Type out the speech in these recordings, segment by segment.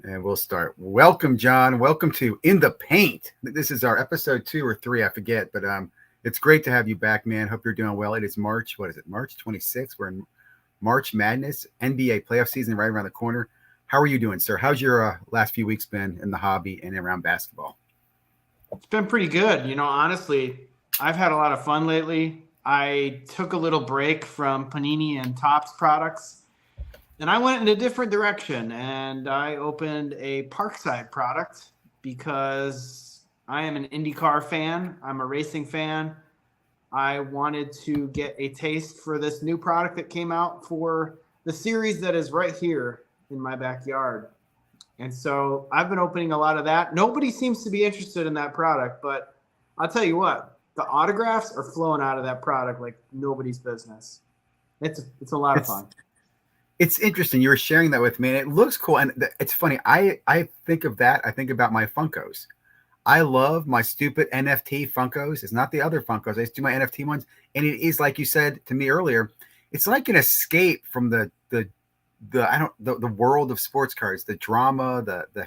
And we'll start. Welcome, John. Welcome to In the Paint. This is our episode 2 or 3, I forget, but it's great to have you back, man. Hope you're doing well. It is March. What is it? March 26th. We're in March Madness, NBA playoff season right around the corner. How are you doing, sir? How's your last few weeks been in the hobby and around basketball? It's been pretty good. Honestly, I've had a lot of fun lately. I took a little break from Panini and Topps products, and I went in a different direction, and I opened a Parkside product because I am an IndyCar fan. I'm a racing fan. I wanted to get a taste for this new product that came out for the series that is right here in my backyard. And so I've been opening a lot of that. Nobody seems to be interested in that product, but I'll tell you what, the autographs are flowing out of that product like nobody's business. It's a lot of fun. It's interesting. You were sharing that with me, and it looks cool. And it's funny. I think of that. I think about my Funkos. I love my stupid NFT Funkos. It's not the other Funkos. I used to do my NFT ones, and it is like you said to me earlier. It's like an escape from the world of sports cards, the drama, I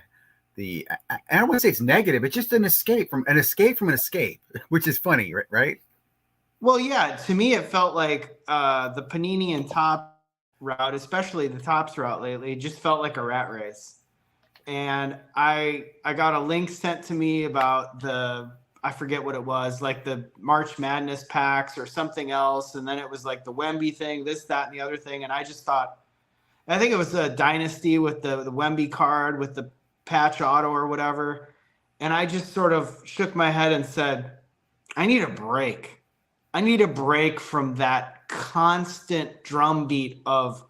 don't want to say it's negative. It's just an escape from an escape, which is funny, right? Well, yeah. To me, it felt like the Panini and Topps route, especially the Topps route lately, just felt like a rat race. And I got a link sent to me about I forget what it was, like the March Madness packs or something else. And then it was like the Wemby thing, this, that, and the other thing. And I just thought, I think it was a Dynasty with the Wemby card with the patch auto or whatever. And I just sort of shook my head and said, I need a break. I need a break from that constant drumbeat of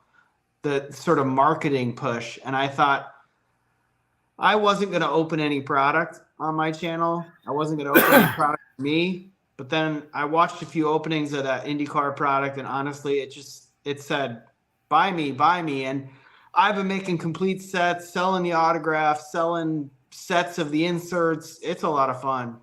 the sort of marketing push. And I thought I wasn't going to open any product on my channel. I wasn't going to open any product for me. But then I watched a few openings of that IndyCar product. And honestly, it said, buy me. And I've been making complete sets, selling the autographs, selling sets of the inserts. It's a lot of fun.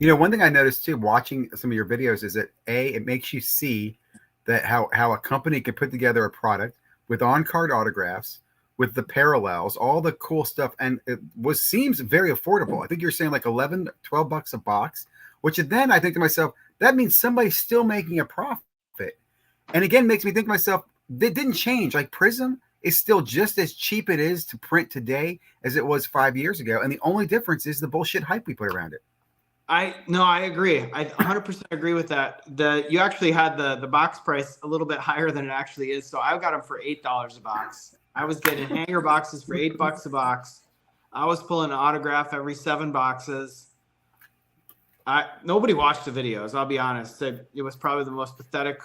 One thing I noticed too, watching some of your videos, is that it makes you see that how a company can put together a product with on-card autographs, with the parallels, all the cool stuff, and it seems very affordable. I think you're saying like $11, $12 a box, which then I think to myself, that means somebody's still making a profit. And again, makes me think to myself, they didn't change. Like Prism is still just as cheap it is to print today as it was 5 years ago. And the only difference is the bullshit hype we put around it. I agree. I 100% agree with that. You actually had the box price a little bit higher than it actually is. So I got them for $8 a box. I was getting hanger boxes for $8 a box. I was pulling an autograph every 7 boxes. Nobody watched the videos, I'll be honest. It was probably the most pathetic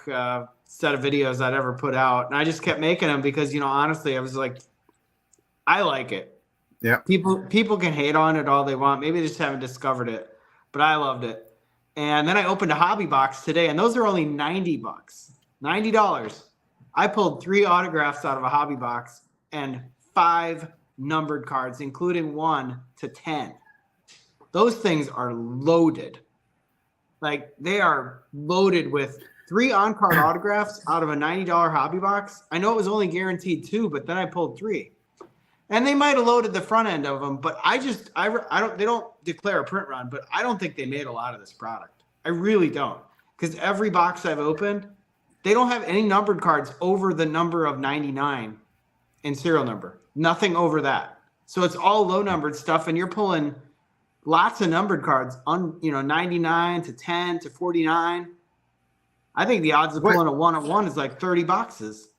set of videos I'd ever put out. And I just kept making them because, honestly, I was like, I like it. Yeah. People can hate on it all they want. Maybe they just haven't discovered it. But I loved it. And then I opened a hobby box today, and those are only $90. $90. I pulled 3 autographs out of a hobby box and 5 numbered cards, including 1 to 10. Those things are loaded. Like, they are loaded with 3 on-card autographs out of a $90 hobby box. I know it was only guaranteed 2, but then I pulled 3. And they might have loaded the front end of them, but I don't, they don't declare a print run, but I don't think they made a lot of this product. I really don't. Because every box I've opened, they don't have any numbered cards over the number of 99 in serial number. Nothing over that. So it's all low numbered stuff, and you're pulling lots of numbered cards on, 99 to 10 to 49. I think the odds of pulling a 1-on-1 is like 30 boxes.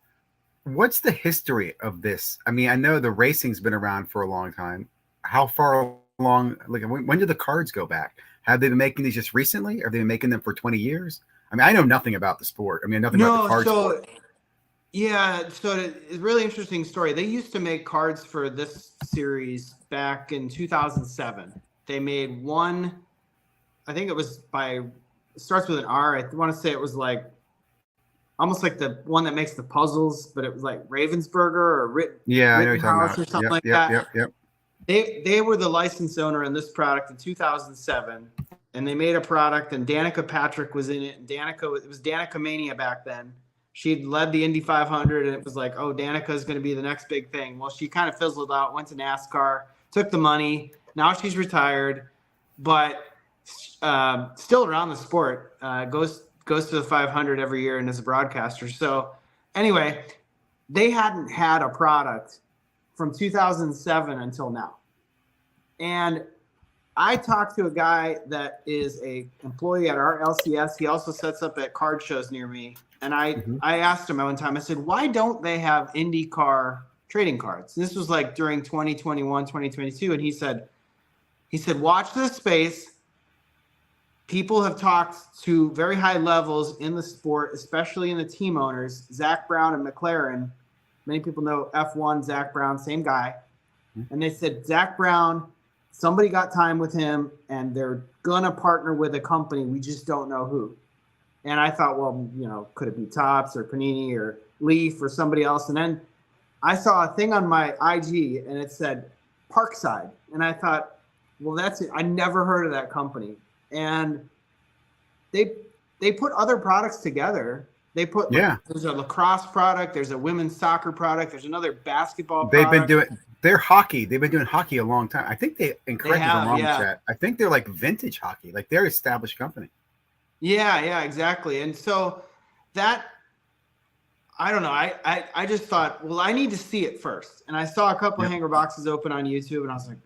What's the history of this? I mean, I know the racing's been around for a long time. How far along? Like, when did the cards go back? Have they been making these just recently? Have they been making them for 20 years? I mean, I know nothing about the sport. I mean, nothing about the card sport. Yeah, so it's a really interesting story. They used to make cards for this series back in 2007. They made one, I think it was it starts with an R. I want to say it was like almost like the one that makes the puzzles, but it was like Ravensburger or Rittenhouse or something like that. Yep. They were the license owner in this product in 2007, and they made a product, and Danica Patrick was in it. And it was Danica Mania back then. She'd led the Indy 500, and it was like, oh, Danica is going to be the next big thing. Well, she kind of fizzled out, went to NASCAR, took the money. Now she's retired, but still around the sport. Goes to the 500 every year and is a broadcaster. So anyway, they hadn't had a product from 2007 until now. And I talked to a guy that is a employee at our LCS. He also sets up at card shows near me. And I asked him one time, I said, why don't they have IndyCar trading cards? This was like during 2021, 2022. And he said, watch this space. People have talked to very high levels in the sport, especially in the team owners, Zach Brown and McLaren. Many people know F1, Zach Brown, same guy. And they said, Zach Brown, somebody got time with him, and they're going to partner with a company. We just don't know who. And I thought, well, could it be Topps or Panini or Leaf or somebody else? And then I saw a thing on my IG, and it said Parkside. And I thought, well, that's it. I never heard of that company. And they put other products together. They put there's a lacrosse product, there's a women's soccer product, there's another basketball product. They're hockey. They've been doing hockey a long time. I think correct me if I'm wrong with that. I think they're like vintage hockey. Like they're an established company. Yeah, exactly. And so that, I don't know. I just thought, well, I need to see it first. And I saw a couple of hanger boxes open on YouTube, and I was like,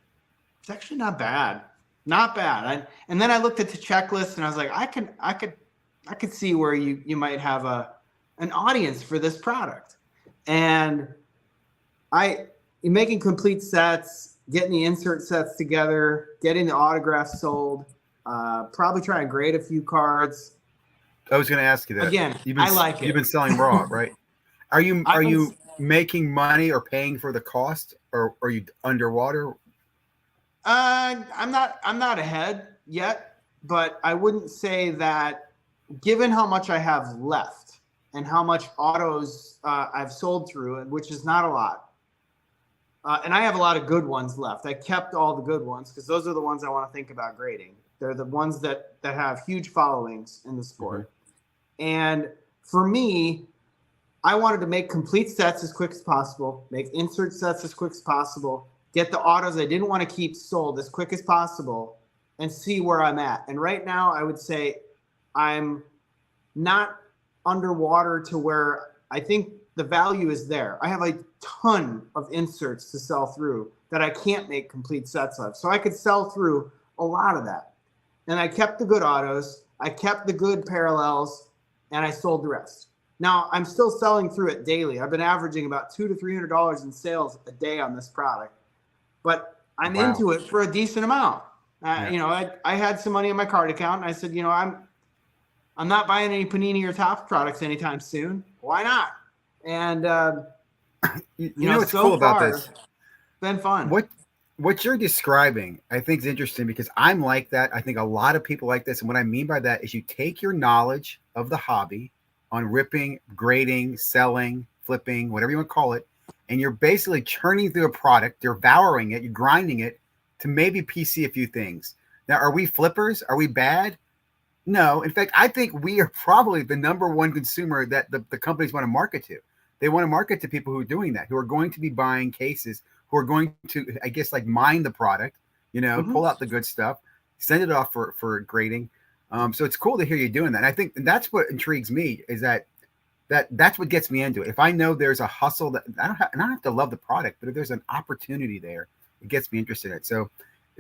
it's actually not bad. Not bad. And then I looked at the checklist, and I was like, I could see where you might have an audience for this product. And you're making complete sets, getting the insert sets together, getting the autographs sold, probably try and grade a few cards. I was going to ask you that. Again, I like it. You've been selling raw, right? Are you making money or paying for the cost, or are you underwater? I'm not ahead yet, but I wouldn't say that, given how much I have left and how much autos I've sold through, which is not a lot. And I have a lot of good ones left. I kept all the good ones because those are the ones I want to think about grading. They're the ones that have huge followings in the sport. And for me, I wanted to make complete sets as quick as possible, make insert sets as quick as possible, get the autos I didn't want to keep sold as quick as possible, and see where I'm at. And right now, I would say I'm not underwater to where I think the value is there. I have a ton of inserts to sell through that I can't make complete sets of. So I could sell through a lot of that. And I kept the good autos, I kept the good parallels, and I sold the rest. Now, I'm still selling through it daily. I've been averaging about $200 to $300 in sales a day on this product. But I'm into it for a decent amount. I had some money in my card account, and I said, I'm not buying any Panini or Topps products anytime soon. Why not? And you know what's cool about this? It's been fun. What you're describing, I think, is interesting because I'm like that. I think a lot of people like this. And what I mean by that is you take your knowledge of the hobby on ripping, grading, selling, flipping, whatever you want to call it, and you're basically churning through a product, you're devouring it, you're grinding it to maybe PC a few things. Now, are we flippers? Are we bad? No. In fact, I think we are probably the number one consumer that the companies want to market to. They want to market to people who are doing that, who are going to be buying cases, who are going to, I guess, like mine the product, pull out the good stuff, send it off for grading. So it's cool to hear you doing that. And I think that's what intrigues me is that's what gets me into it. If I know there's a hustle that I don't have to love the product, but if there's an opportunity there, it gets me interested in it. So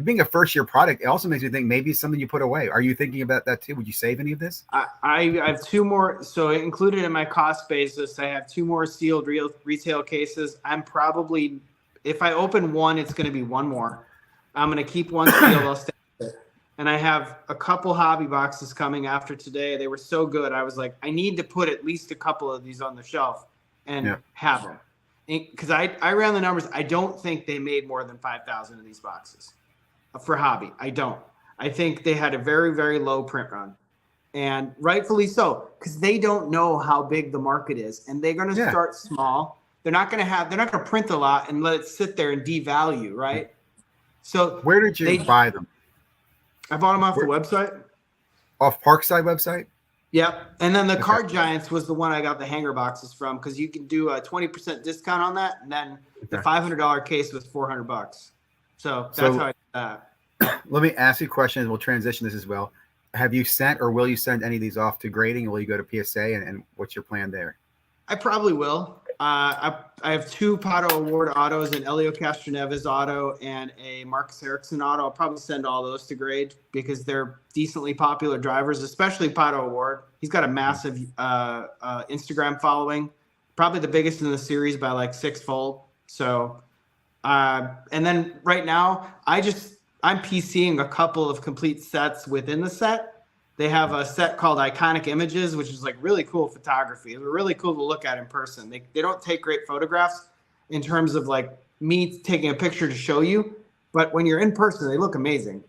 being a first year product, it also makes me think maybe it's something you put away. Are you thinking about that too? Would you save any of this? I have two more. So included in my cost basis, I have two more sealed retail cases. I'm probably, if I open one, it's going to be one more. I'm going to keep one sealed. I'll stay with it. And I have a couple hobby boxes coming after today. They were so good. I was like, I need to put at least a couple of these on the shelf and have them. Because I ran the numbers. I don't think they made more than 5,000 of these boxes for hobby. I don't. I think they had a very, very low print run. And rightfully so, because they don't know how big the market is. And they're going to start small. They're not going to print a lot and let it sit there and devalue, right? So where did you buy them? I bought them off the website. Off Parkside website? Yep. And then the Okay. Card Giants was the one I got the hanger boxes from because you can do a 20% discount on that. And then the Okay. $500 case was $400. So that's how So I did that. let me ask you a question, and we'll transition this as well. Have you sent or will you send any of these off to grading? Or will you go to PSA, and what's your plan there? I probably will. I have two Pato Award autos, an Elio Castroneves auto and a Marcus Ericsson auto. I'll probably send all those to grade because they're decently popular drivers, especially Pato Award. He's got a massive Instagram following, probably the biggest in the series by like sixfold. So, and then right now, I'm PCing a couple of complete sets within the set. They have a set called Iconic Images, which is like really cool photography. They're really cool to look at in person. They don't take great photographs in terms of like me taking a picture to show you, but when you're in person, they look amazing.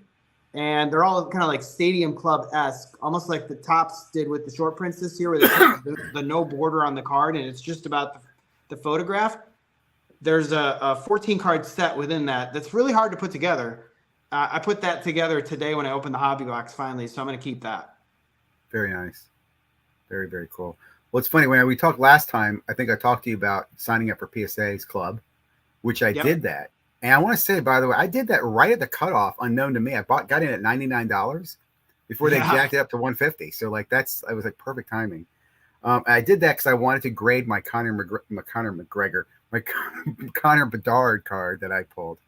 And they're all kind of like Stadium Club-esque, almost like the Tops did with the short prints this year, where they put the no border on the card, and it's just about the photograph. There's a 14 card set within that that's really hard to put together. I put that together today when I opened the hobby box finally, so I'm going to keep that. Very nice. Very, very cool. Well, it's funny. When we talked last time, I think I talked to you about signing up for PSA's club, which I did that. And I want to say, by the way, I did that right at the cutoff, unknown to me. I got in at $99 before they jacked it up to $150. So like it was like perfect timing. I did that because I wanted to grade my Conor Bedard card that I pulled.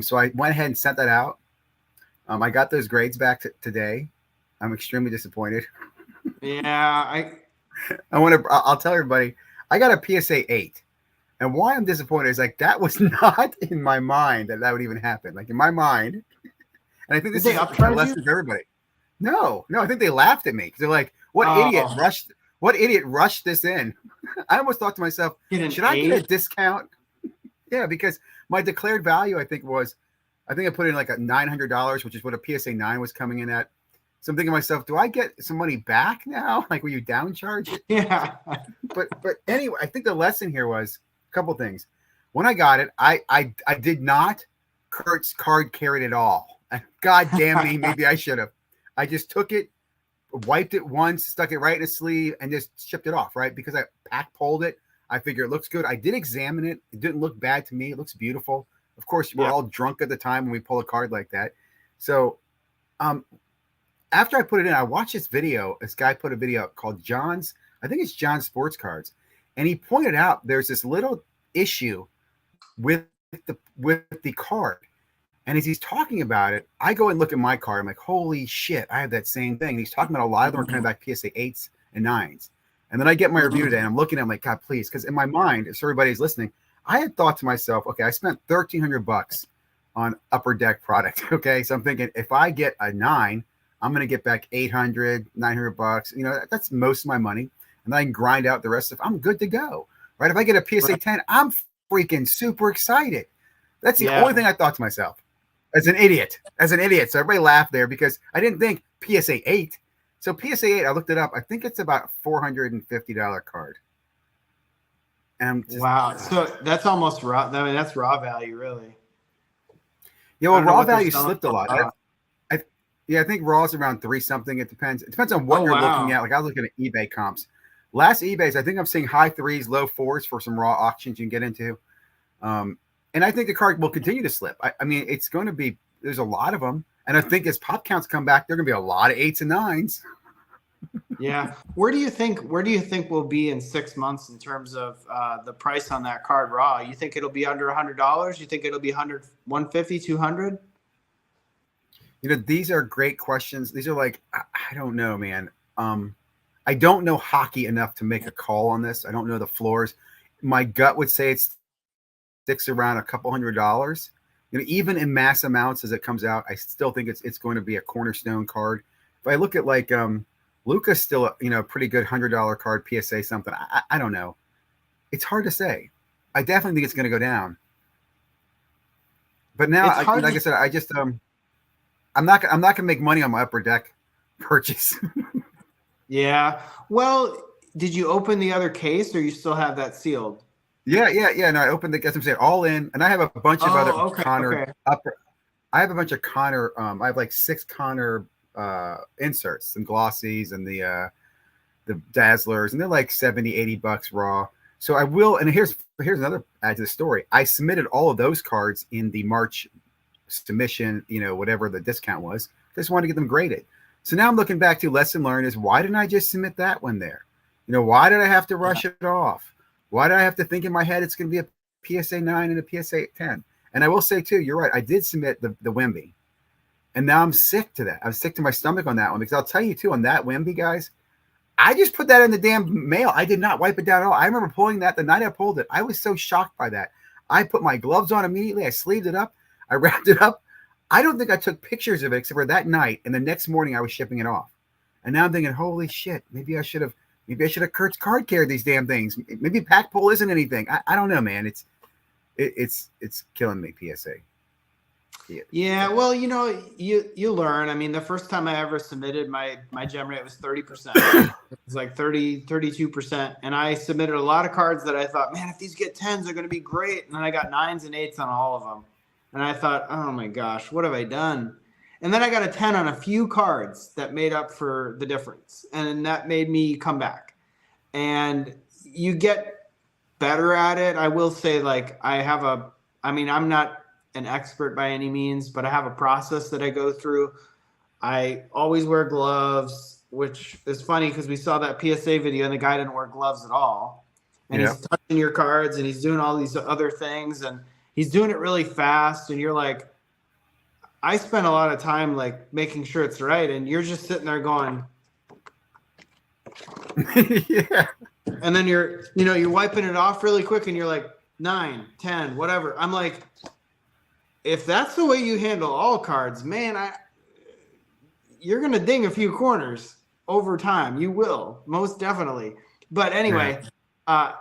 So I went ahead and sent that out. I got those grades back today. I'm extremely disappointed. Yeah, I'll tell everybody, I got a PSA 8. And why I'm disappointed is like that was not in my mind that would even happen. Like in my mind, and I think this is a lesson for everybody. No, I think they laughed at me because they're like, "What idiot rushed this in?" I almost thought to myself, "Should I get a discount?" Yeah, because my declared value, I think I put in like a $900, which is what a PSA 9 was coming in at. So I'm thinking to myself, do I get some money back now? Like, will you downcharge it? Yeah. But anyway, I think the lesson here was a couple things. When I got it, I did not Kurt's card carry it at all. God damn me, maybe I should have. I just took it, wiped it once, stuck it right in a sleeve, and just shipped it off, right? Because I pack pulled it. I figure it looks good. I did examine it. It didn't look bad to me. It looks beautiful. Of course, we're all drunk at the time when we pull a card like that. So after I put it in, I watched this video. This guy put a video called I think it's John's Sports Cards. And he pointed out there's this little issue with the card. And as he's talking about it, I go and look at my card. I'm like, holy shit, I have that same thing. And he's talking about a lot of them are coming back PSA 8s and 9s. And then I get my review today and I'm looking at it, I'm like, God, please. Because in my mind, if everybody's listening, I had thought to myself, okay, I spent $1,300 on Upper Deck product. Okay. So I'm thinking if I get a 9, I'm going to get back $800, $900. You know, that's most of my money. And then I can grind out the rest of I'm good to go. Right. If I get a PSA 10, I'm freaking super excited. That's the only thing I thought to myself as an idiot. So everybody laughed there because I didn't think PSA 8. So PSA 8, I looked it up. I think it's about $450 card. And wow. So that's almost raw. I mean, that's raw value, really. Yeah, well, raw value slipped a lot. I think raw is around 3 something. It depends. It depends on what you're looking at. Like I was looking at eBay comps. Last eBay's, I think I'm seeing high 3s, low 4s for some raw auctions you can get into. And I think the card will continue to slip. I mean, it's going to be, there's a lot of them. And I think as pop counts come back, there are going to be a lot of 8s and 9s. Yeah. Where do you think we'll be in 6 months in terms of the price on that card raw? You think it'll be under $100? You think it'll be 100, 150, 200? You know, these are great questions. These are like, I don't know, man. I don't know hockey enough to make a call on this. I don't know the floors. My gut would say it sticks around a couple $100. You know, even in mass amounts as it comes out, I still think it's going to be a cornerstone card. If I look at like Luca's still a pretty good $100 card, PSA something. I don't know. It's hard to say. I definitely think it's going to go down. But now, like I said, I just I'm not gonna make money on my Upper Deck purchase. Yeah. Well, did you open the other case, or you still have that sealed? Yeah. No, I opened the. As I'm saying, all in, and I have a bunch of other Connor upper. I have a bunch of Connor. I have like 6 Connor inserts and glossies, and the the Dazzlers, and they're like 70, $80 raw. So I will, and here's another add to the story. I submitted all of those cards in the March submission, whatever the discount was. Just wanted to get them graded. So now I'm looking back to lesson learned is why didn't I just submit that one there? Why did I have to rush it off? Why did I have to think in my head it's going to be a PSA 9 and a PSA 10? And I will say too, you're right. I did submit the Wemby. And now I'm sick to that. I'm sick to my stomach on that one because I'll tell you too, on that Wemby, guys, I just put that in the damn mail. I did not wipe it down at all. I remember pulling that the night I pulled it. I was so shocked by that. I put my gloves on immediately. I sleeved it up. I wrapped it up. I don't think I took pictures of it except for that night. And the next morning I was shipping it off. And now I'm thinking, holy shit, maybe I should have Kurt's card carried these damn things. Maybe pack pull isn't anything. I don't know, man. It's killing me, PSA. Yeah, well, you learn. I mean, the first time I ever submitted, my gem rate was 30%. It was like 32%. And I submitted a lot of cards that I thought, man, if these get 10s, they're going to be great. And then I got 9s and 8s on all of them. And I thought, oh my gosh, what have I done? And then I got a 10 on a few cards that made up for the difference. And that made me come back. And you get better at it. I will say, like, I'm not an expert by any means, but I have a process that I go through. I always wear gloves, which is funny because we saw that PSA video and the guy didn't wear gloves at all. And he's touching your cards and he's doing all these other things and he's doing it really fast. And you're like, I spend a lot of time like making sure it's right. And you're just sitting there going, yeah. And then you're wiping it off really quick and you're like 9, 10, whatever. I'm like, if that's the way you handle all cards, man, you're going to ding a few corners over time. You will, most definitely. But anyway,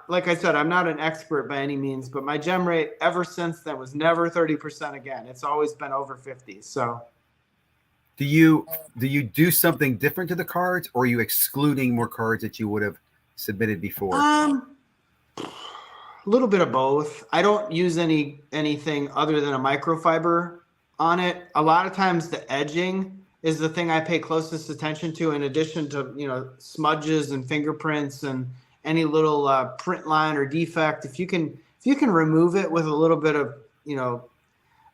like I said, I'm not an expert by any means, but my gem rate ever since then was never 30% again. It's always been over 50. So do you do something different to the cards, or are you excluding more cards that you would have submitted before? A little bit of both. I don't use anything other than a microfiber on it. A lot of times the edging is the thing I pay closest attention to, in addition to, smudges and fingerprints and any little print line or defect. If you can remove it with a little bit of,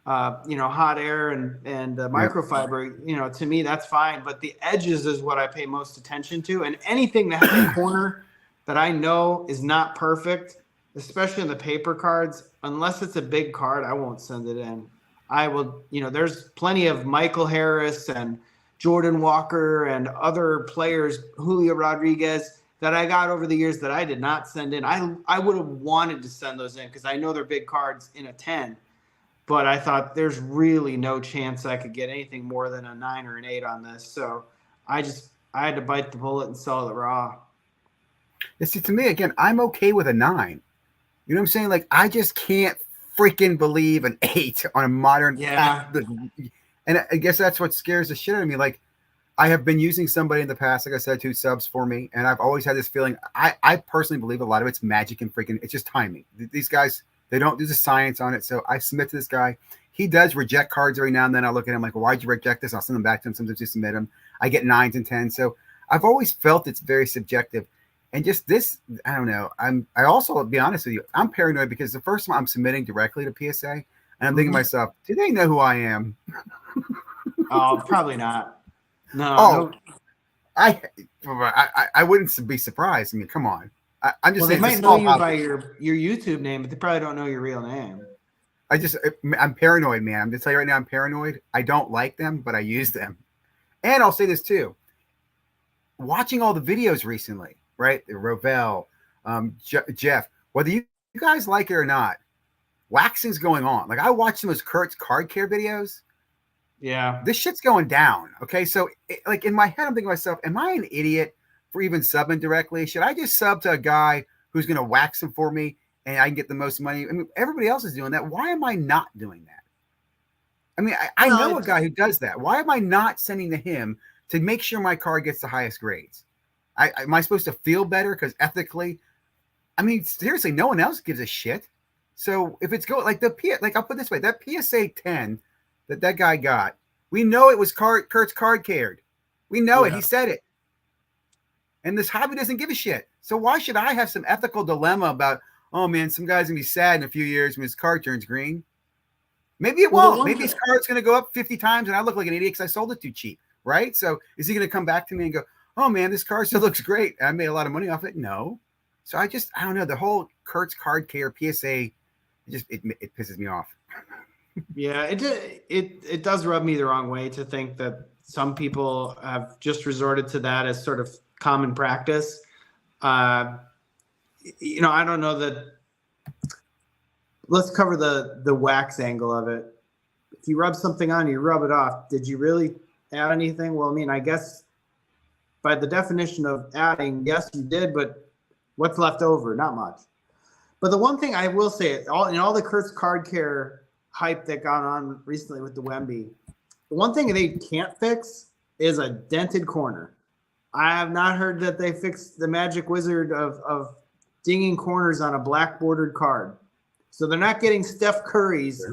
hot air and microfiber, to me, that's fine. But the edges is what I pay most attention to. And anything that has a corner that I know is not perfect, especially in the paper cards, unless it's a big card, I won't send it in. I will, there's plenty of Michael Harris and Jordan Walker and other players, Julio Rodriguez, that I got over the years that I did not send in. I would have wanted to send those in because I know they're big cards in a 10, but I thought there's really no chance I could get anything more than a 9 or an 8 on this. So I had to bite the bullet and sell it raw. You see, to me, again, I'm okay with a 9. You know what I'm saying? Like, I just can't freaking believe an 8 on a modern. Yeah. And I guess that's what scares the shit out of me. Like, I have been using somebody in the past, like I said, who subs for me. And I've always had this feeling. I personally believe a lot of it's magic and freaking, it's just timing. These guys, they don't do the science on it. So I submit to this guy. He does reject cards every now and then. I look at him like, well, why'd you reject this? I'll send them back to him. Sometimes you submit them. I get 9s and 10s. So I've always felt it's very subjective. And just this, I don't know. I also, to be honest with you, I'm paranoid because the first time I'm submitting directly to PSA, and I'm thinking to myself, do they know who I am? Oh, probably not. No. Oh, no. I wouldn't be surprised. I mean, come on. I'm just saying. They might know you by your YouTube name, but they probably don't know your real name. I'm paranoid, man. I'm just telling you right now, I'm paranoid. I don't like them, but I use them. And I'll say this too. Watching all the videos recently, right? Rovell, Jeff, whether you guys like it or not, waxing's going on. Like, I watched some of Kurt's card care videos. Yeah. This shit's going down. Okay. So like in my head, I'm thinking to myself, am I an idiot for even subbing directly? Should I just sub to a guy who's going to wax them for me and I can get the most money? I mean, everybody else is doing that. Why am I not doing that? I mean, I know a guy who does that. Why am I not sending to him to make sure my card gets the highest grades? Am I supposed to feel better because ethically? I mean, seriously, no one else gives a shit. So if it's like I'll put it this way, that PSA 10 that guy got, we know it was Kurt's card cared. We know it. He said it. And this hobby doesn't give a shit. So why should I have some ethical dilemma about, oh man, some guy's gonna be sad in a few years when his card turns green? Maybe it won't. Maybe his card's gonna go up 50 times and I look like an idiot because I sold it too cheap, right? So is he gonna come back to me and go, oh man, this card still looks great. I made a lot of money off it? No. So I don't know. The whole Kurt's Card Care PSA, it pisses me off. Yeah, it does rub me the wrong way to think that some people have just resorted to that as sort of common practice. I don't know that. Let's cover the wax angle of it. If you rub something on, you rub it off. Did you really add anything? Well, I mean, I guess by the definition of adding, yes, you did, but what's left over? Not much. But the one thing I will say, in all the Kurt's Card Care hype that got on recently with the Wemby, the one thing they can't fix is a dented corner. I have not heard that they fixed the magic wizard of dinging corners on a black bordered card. So they're not getting Steph Curry's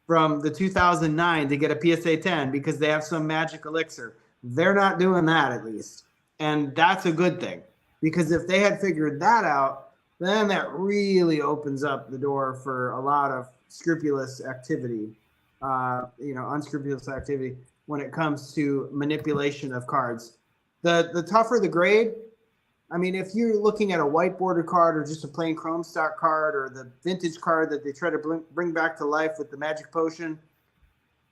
from the 2009 to get a PSA 10 because they have some magic elixir. They're not doing that, at least. And that's a good thing, because if they had figured that out, then that really opens up the door for a lot of scrupulous activity, unscrupulous activity when it comes to manipulation of cards. The tougher the grade, I mean, if you're looking at a white border card or just a plain chrome stock card or the vintage card that they try to bring back to life with the magic potion,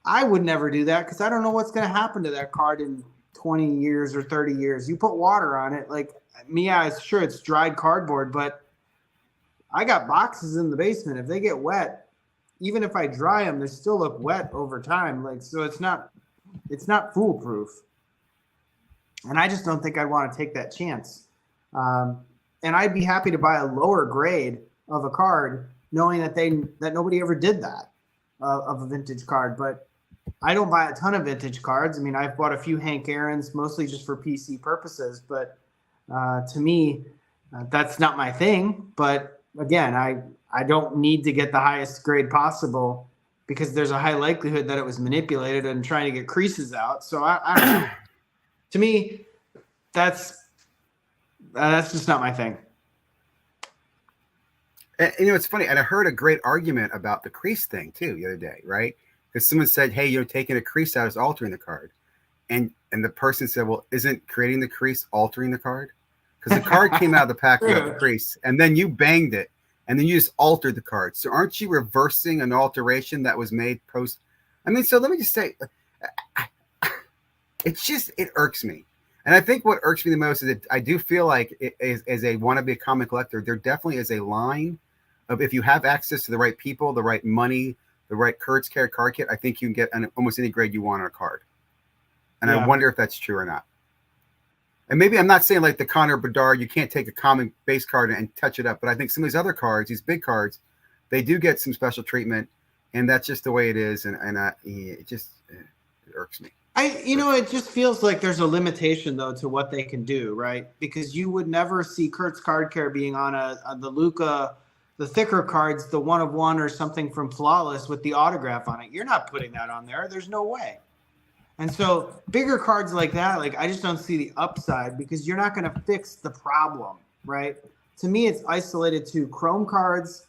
I would never do that because I don't know what's going to happen to that card in 20 years or 30 years. You put water on it, like me, sure it's dried cardboard, but I got boxes in the basement. If they get wet, even if I dry them, they still look wet over time. Like, so it's not foolproof. And I just don't think I'd want to take that chance. And I'd be happy to buy a lower grade of a card, knowing that nobody ever did that of a vintage card. But I don't buy a ton of vintage cards. I mean, I've bought a few Hank Aaron's, mostly just for PC purposes. But to me, that's not my thing. But again, I don't need to get the highest grade possible because there's a high likelihood that it was manipulated and trying to get creases out. So I don't know. To me, that's just not my thing. And, it's funny. And I heard a great argument about the crease thing too the other day, right? Because someone said, hey, taking a crease out is altering the card. And the person said, well, isn't creating the crease altering the card? Because the card came out of the pack without the crease, and then you banged it, and then you just altered the card. So aren't you reversing an alteration that was made post? I mean, so let me just say, it irks me. And I think what irks me the most is that I do feel like as a wannabe comic collector, there definitely is a line of if you have access to the right people, the right money, the right Kurt's Care card kit, I think you can get almost any grade you want on a card. And I wonder if that's true or not. And maybe I'm not saying like the Connor Bedard, you can't take a common base card and touch it up. But I think some of these other cards, these big cards, they do get some special treatment. And that's just the way it is. And it irks me. It just feels like there's a limitation, though, to what they can do, right? Because you would never see Kurt's Card Care being on the Luca, the thicker cards, the 1/1 or something from Flawless with the autograph on it. You're not putting that on there. There's no way. And so bigger cards like that, like I just don't see the upside because you're not going to fix the problem, right? To me, it's isolated to chrome cards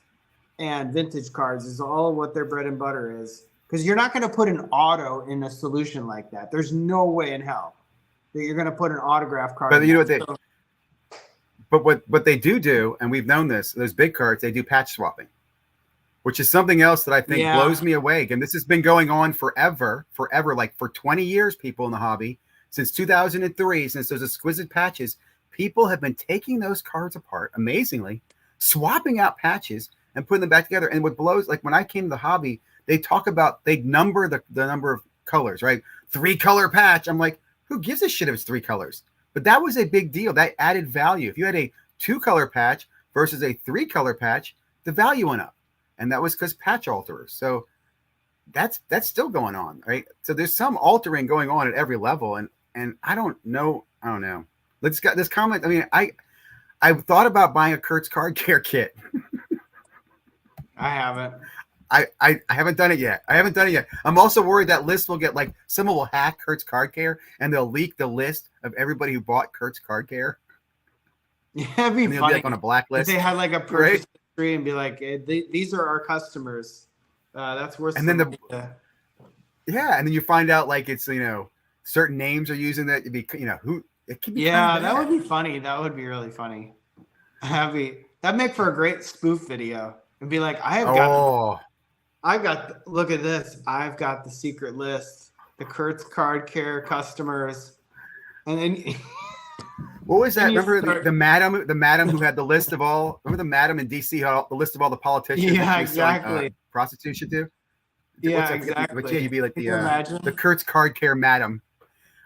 and vintage cards is all what their bread and butter is. Because you're not going to put an auto in a solution like that. There's no way in hell that you're going to put an autograph card. But you know what they do, and we've known this, those big cards, they do patch swapping, which is something else that I think blows me away. And this has been going on forever, like for 20 years, people in the hobby, since 2003, since those exquisite patches, people have been taking those cards apart, amazingly, swapping out patches and putting them back together. And what blows, like when I came to the hobby, they number the number of colors, right? 3-color patch. I'm like, who gives a shit if it's 3 colors? But that was a big deal. That added value. If you had a 2-color patch versus a 3-color patch, the value went up. And that was because patch alterers. So that's still going on, right? So there's some altering going on at every level. And I don't know. Let's got this comment. I mean, I thought about buying a Kurt's Card Care kit. I haven't. I haven't done it yet. I'm also worried that list will get like someone will hack Kurt's Card Care and they'll leak the list of everybody who bought Kurt's Card Care. Yeah, it'd be And they'll be funny like on a if blacklist, they had like a right? purchase history and be like, these are our customers. That's worth And then some the money. yeah, and then you find out like it's certain names are using that. It'd be who it can be kind of Yeah, that bad. would be funny. That would be really funny. That'd make for a great spoof video. And be like, Oh, look at this. I've got the secret list, the Kurtz Card Care customers. And then what was and that? you Remember start, the madam who had the list of all. Remember the madam in DC had the list of all the politicians that yeah, she was selling exactly. prostitution to. What's Yeah, that? But yeah, exactly. you'd be like Can you the imagine? Kurtz Card Care madam.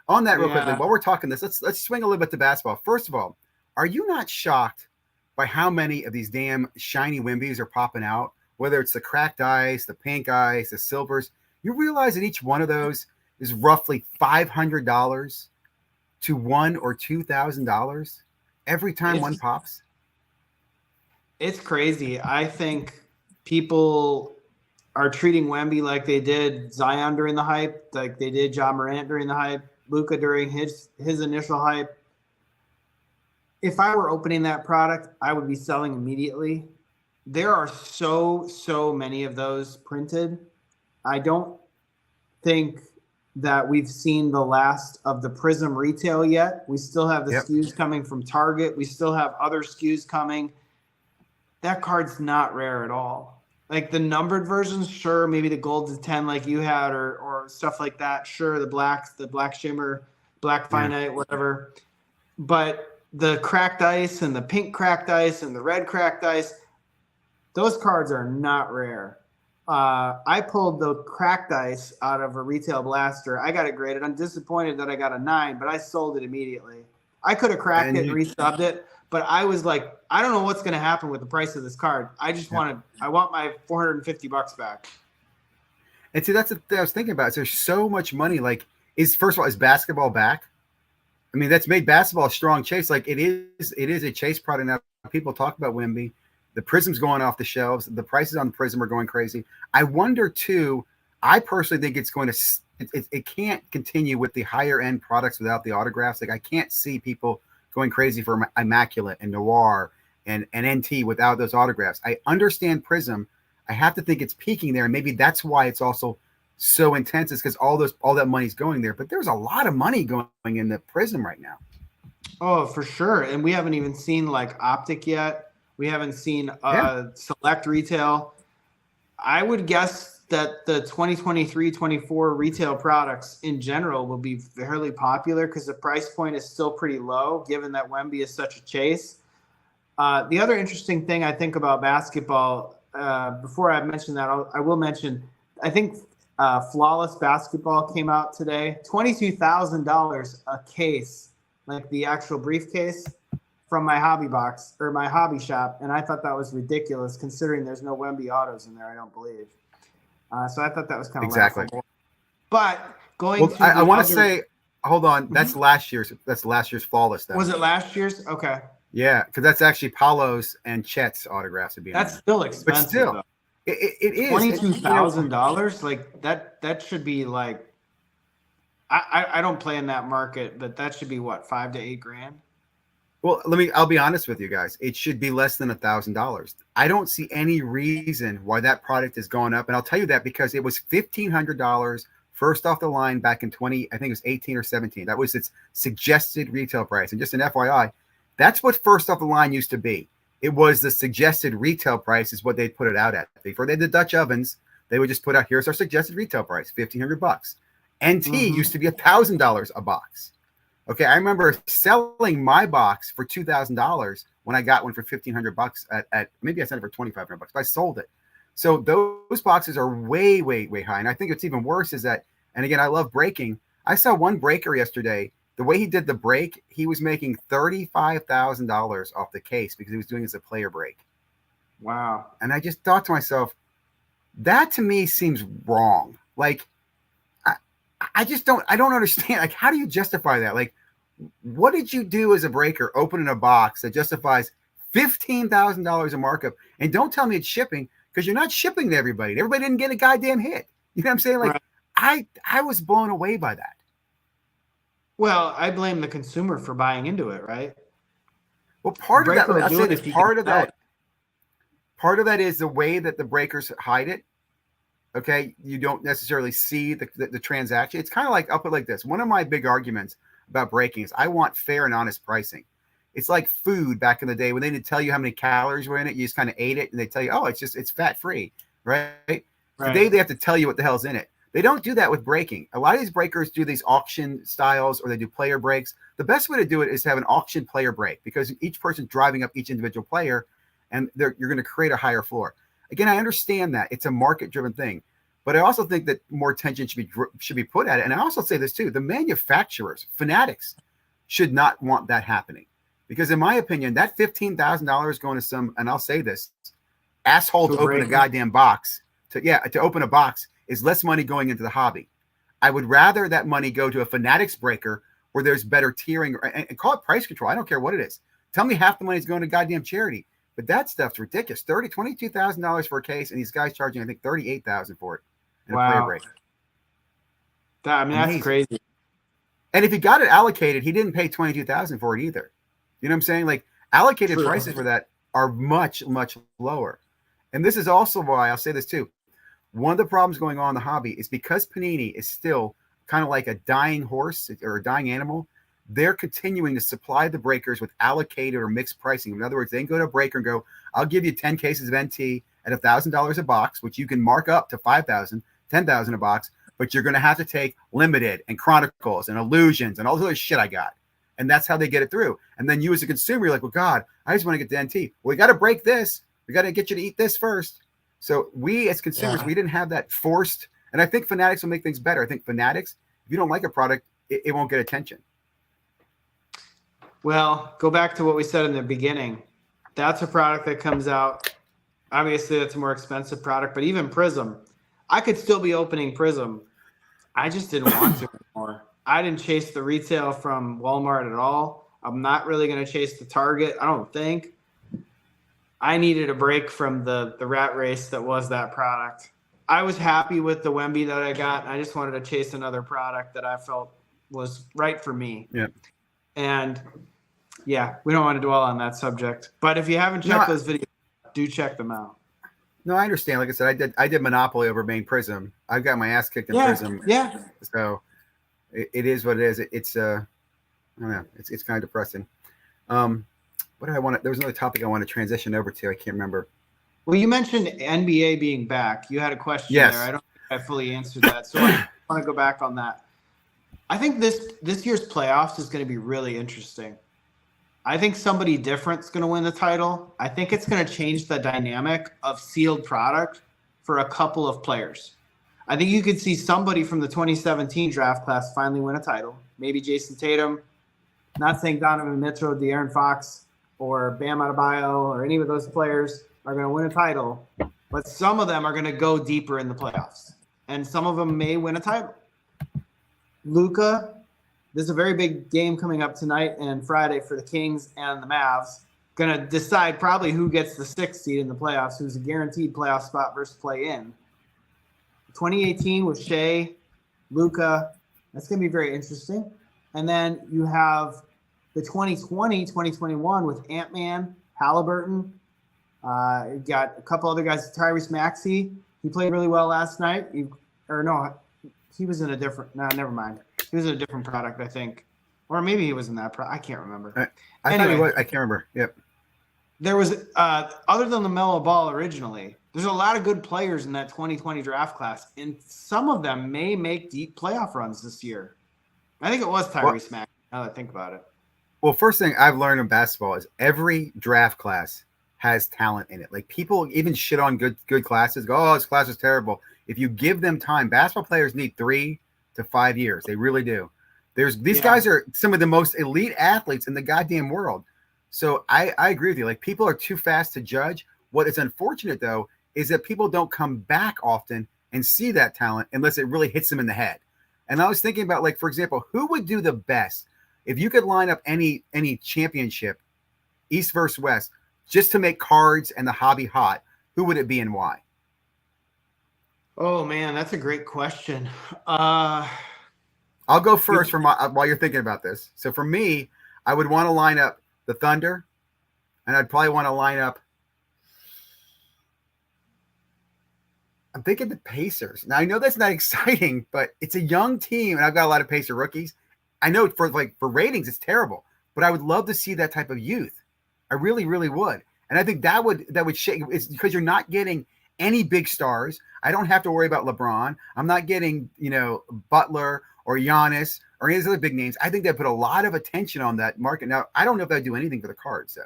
On that real quickly, Yeah. while we're talking this, let's swing a little bit to basketball. First of all, are you not shocked by how many of these damn shiny Wimbies are popping out? Whether it's the cracked ice, the pink ice, the silvers, you realize that each one of those is roughly $500 to $1,000 or $2,000 every time one It's pops. it's crazy. I think people are treating Wemby like they did Zion during the hype, like they did Ja Morant during the hype, Luka during his initial hype. If I were opening that product, I would be selling immediately. There are so many of those printed. I don't think that we've seen the last of the Prism retail yet. We still have the Yep. SKUs coming from Target. We still have other SKUs coming. That card's not rare at all. Like the numbered versions, sure, maybe the gold to 10 like you had or stuff like that. Sure, the blacks, the black shimmer, black Yeah. finite, whatever. But the cracked ice and the pink cracked ice and the red cracked ice, those cards are not rare. I pulled the cracked ice out of a retail blaster. I got it graded. I'm disappointed that I got a 9, but I sold it immediately. I could have cracked And it and resubbed it, but I was like, I don't know what's going to happen with the price of this card. I just I want my $450 back. And see, that's the thing I was thinking about. There's so much money. Like, first of all, is basketball back? I mean, that's made basketball a strong chase. Like it is a chase product now. People talk about Wimby. The Prism's going off the shelves. The prices on the Prism are going crazy. I wonder too. I personally think it's going to. It can't continue with the higher end products without the autographs. Like I can't see people going crazy for Immaculate and Noir and NT without those autographs. I understand Prism. I have to think it's peaking there, and maybe that's why it's also so intense. Is because all that money's going there. But there's a lot of money going in the Prism right now. Oh, for sure. And we haven't even seen like Optic yet. We haven't seen select retail. I would guess that the 2023-24 retail products in general will be fairly popular because the price point is still pretty low, given that Wemby is such a chase. The other interesting thing I think about basketball, before I mention that, I will mention, I think Flawless Basketball came out today. $22,000 a case, like the actual briefcase, from my hobby box or my hobby shop, and I thought that was ridiculous considering there's no Wemby autos in there. I don't believe. So I thought that was kind of Exactly. laughable. But going to I want to say, hold on, that's last year's Flawless. Though. Was it last year's? Okay. Yeah, because that's actually Paulo's and Chet's autographs would be. That's still expensive. But still, though. it is $22,000. Like that should be like. I don't play in that market, but that should be what, $5,000 to $8,000. Well, I'll be honest with you guys. It should be less than $1,000. I don't see any reason why that product is going up. And I'll tell you that because it was $1,500 first off the line back in I think it was 18 or 17. That was its suggested retail price. And just an FYI, that's what first off the line used to be. It was the suggested retail price is what they'd put it out at. Before they did Dutch ovens, they would just put out, here's our suggested retail price, $1,500. NT used to be $1,000 a box. Okay, I remember selling my box for $2,000 when I got one for $1,500 at maybe I sent it for $2,500, but I sold it. So those boxes are way high. And I think it's even worse is that, and again, I love breaking. I saw one breaker yesterday. The way he did the break, he was making $35,000 off the case because he was doing it as a player break. Wow. And I just thought to myself, that to me seems wrong. Like, I don't understand. Like, how do you justify that? Like, what did you do as a breaker opening a box that justifies $15,000 a markup? And don't tell me it's shipping because you're not shipping to everybody. Everybody didn't get a goddamn hit. You know what I'm saying? Like, right. I was blown away by that. Well, I blame the consumer for buying into it, right? Well, part of that, Breaker will I do say it this, if he can sell it. part of that is the way that the breakers hide it. Okay, you don't necessarily see the transaction. It's kind of like, I'll put it like this. One of my big arguments about breaking is I want fair and honest pricing. It's like food back in the day when they didn't tell you how many calories were in it. You just kind of ate it and they tell you, oh, it's fat free, right? Today Right. they have to tell you what the hell's in it. They don't do that with breaking. A lot of these breakers do these auction styles or they do player breaks. The best way to do it is to have an auction player break because each person's driving up each individual player and you're going to create a higher floor. Again, I understand that it's a market-driven thing, but I also think that more attention should be put at it. And I also say this too: the manufacturers, Fanatics, should not want that happening, because in my opinion, that $15,000 going to some, and I'll say this, asshole to open a goddamn box to open a box is less money going into the hobby. I would rather that money go to a Fanatics breaker where there's better tiering and call it price control. I don't care what it is. Tell me half the money is going to goddamn charity. But that stuff's ridiculous. $22,000 for a case, and these guys charging, I think, $38,000 for it in a player break. That's crazy. And if he got it allocated, he didn't pay $22,000 for it either. You know what I'm saying? Like, allocated prices for that are much, much lower. And this is also why I'll say this too. One of the problems going on in the hobby is because Panini is still kind of like a dying horse or a dying animal. They're continuing to supply the breakers with allocated or mixed pricing. In other words, they can go to a breaker and go, I'll give you 10 cases of NT at $1,000 a box, which you can mark up to 5,000, 10,000 a box, but you're going to have to take Limited and Chronicles and Illusions and all this other shit I got. And that's how they get it through. And then you as a consumer, you're like, well, God, I just want to get the NT. Well, we got to break this. We got to get you to eat this first. So we as consumers, we didn't have that forced. And I think Fanatics will make things better. I think Fanatics, if you don't like a product, it won't get attention. Well, go back to what we said in the beginning. That's a product that comes out. Obviously, that's a more expensive product, but even Prism, I could still be opening Prism. I just didn't want to anymore. I didn't chase the retail from Walmart at all. I'm not really going to chase the Target, I don't think. I needed a break from the rat race that was that product. I was happy with the Wemby that I got. I just wanted to chase another product that I felt was right for me. Yeah. And yeah, we don't want to dwell on that subject. But if you haven't checked those videos, do check them out. No, I understand. Like I said, I did Monopoly over main Prism. I've got my ass kicked in Prism. Yeah. So it is what it is. It's I don't know. It's kind of depressing. What did I want? There was another topic I want to transition over to. I can't remember. Well, you mentioned NBA being back. You had a question there. I don't think I fully answered that. So I want to go back on that. I think this year's playoffs is going to be really interesting. I think somebody different is going to win the title. I think it's going to change the dynamic of sealed product for a couple of players. I think you could see somebody from the 2017 draft class finally win a title. Maybe Jason Tatum. Not saying Donovan Mitchell, De'Aaron Fox, or Bam Adebayo, or any of those players are going to win a title. But some of them are going to go deeper in the playoffs. And some of them may win a title. Luka, there's a very big game coming up tonight and Friday for the Kings and the Mavs. Going to decide probably who gets the 6th seed in the playoffs, who's a guaranteed playoff spot versus play-in. 2018 with Shea, Luka, that's going to be very interesting. And then you have the 2020, 2021 with Ant-Man, Halliburton. You got a couple other guys, Tyrese Maxey. He played really well last night. He was in a different – no, never mind. He was in a different product, I think. Or maybe he was in that product. I can't remember. I thought he was. I can't remember. Yep. There was other than LaMelo Ball originally, there's a lot of good players in that 2020 draft class, and some of them may make deep playoff runs this year. I think it was Tyrese Maxey, now that I think about it. Well, first thing I've learned in basketball is every draft class has talent in it. Like, people even shit on good classes, go, oh, this class is terrible. If you give them time, basketball players need 3 to 5 years. They really do. These guys are some of the most elite athletes in the goddamn world. So I agree with you. Like, people are too fast to judge. What is unfortunate, though, is that people don't come back often and see that talent unless it really hits them in the head. And I was thinking about, like, for example, who would do the best if you could line up any championship, East versus West, just to make cards and the hobby hot? Who would it be and why? Oh man, that's a great question. I'll go first while you're thinking about this. So for me, I would want to line up the Thunder, and I'd probably want to line up. I'm thinking the Pacers. Now I know that's not exciting, but it's a young team, and I've got a lot of Pacer rookies. I know for ratings, it's terrible, but I would love to see that type of youth. I really, really would. And I think that would shake. It's because you're not getting any big stars. I don't have to worry about LeBron. I'm not getting Butler or Giannis or any of those other big names. I think they put a lot of attention on that market. Now I don't know if they do anything for the Cards, so